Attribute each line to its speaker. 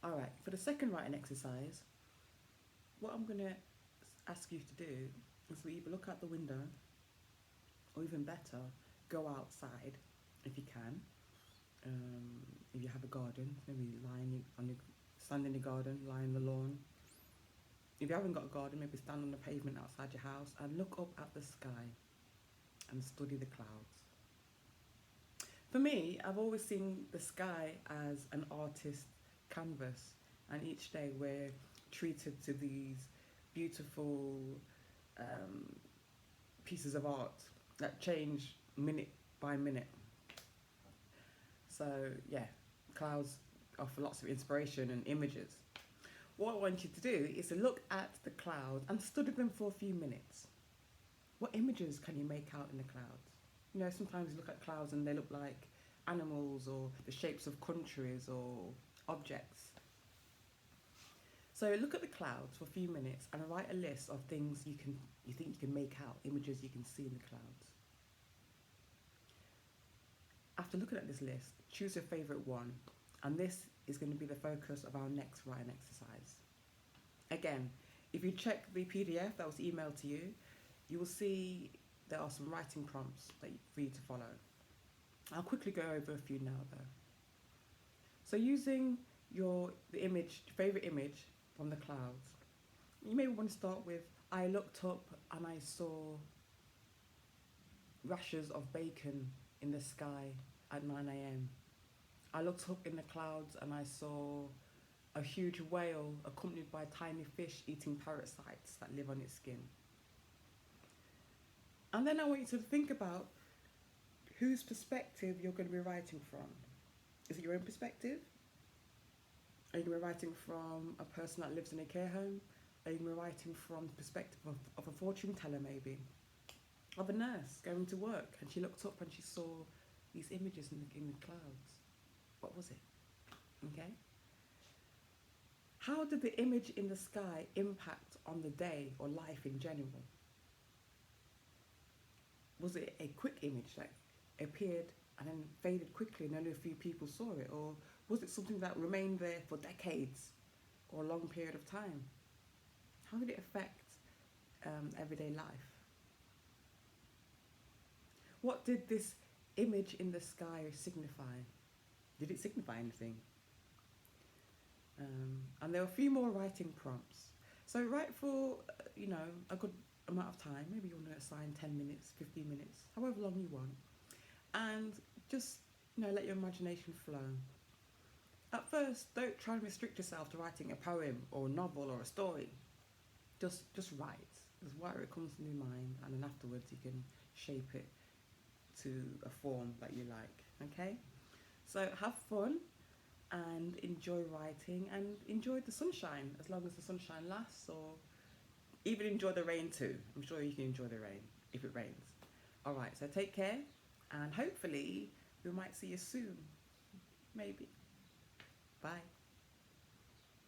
Speaker 1: All right, for the second writing exercise, what I'm going to ask you to do is to either look out the window or even better, go outside if you can. If you have a garden, maybe stand in the garden, lie in the lawn. If you haven't got a garden, maybe stand on the pavement outside your house and look up at the sky and study the clouds. For me, I've always seen the sky as an artist's canvas, and each day we're treated to these beautiful um, pieces of art that change minute by minute. So, yeah, clouds offer lots of inspiration and images. What I want you to do is to look at the clouds and study them for a few minutes. What images can you make out in the clouds? You know, sometimes you look at clouds and they look like animals or the shapes of countries or objects. So look at the clouds for a few minutes and write a list of things you think you can make out, images you can see in the clouds. After looking at this list, choose your favourite one, and this is going to be the focus of our next writing exercise. Again, if you check the PDF that was emailed to you, you will see there are some writing prompts for you to follow. I'll quickly go over a few now though. So using your favourite image from the clouds, you may want to start with, I looked up and I saw rashers of bacon in the sky at 9 a.m. I looked up in the clouds and I saw a huge whale accompanied by tiny fish eating parasites that live on its skin. And then I want you to think about whose perspective you're going to be writing from. Is it your own perspective? Are you going to be writing from a person that lives in a care home? Are you going to be writing from the perspective of a fortune teller maybe? Of a nurse going to work and she looked up and she saw these images in the clouds. What was it? Okay? How did the image in the sky impact on the day or life in general? Was it a quick image that appeared and then faded quickly and only a few people saw it? Or was it something that remained there for decades or a long period of time? How did it affect everyday life? What did this image in the sky signify? Did it signify anything? And there are a few more writing prompts. So write for, a good amount of time. Maybe you want to assign 10 minutes, 15 minutes, however long you want. And just, let your imagination flow. At first, don't try and restrict yourself to writing a poem or a novel or a story. Just write. Just whatever it comes to your mind, and then afterwards you can shape it to a form that you like, okay? So have fun and enjoy writing and enjoy the sunshine as long as the sunshine lasts, or even enjoy the rain too. I'm sure you can enjoy the rain if it rains. All right, so take care and hopefully we might see you soon. Maybe. Bye.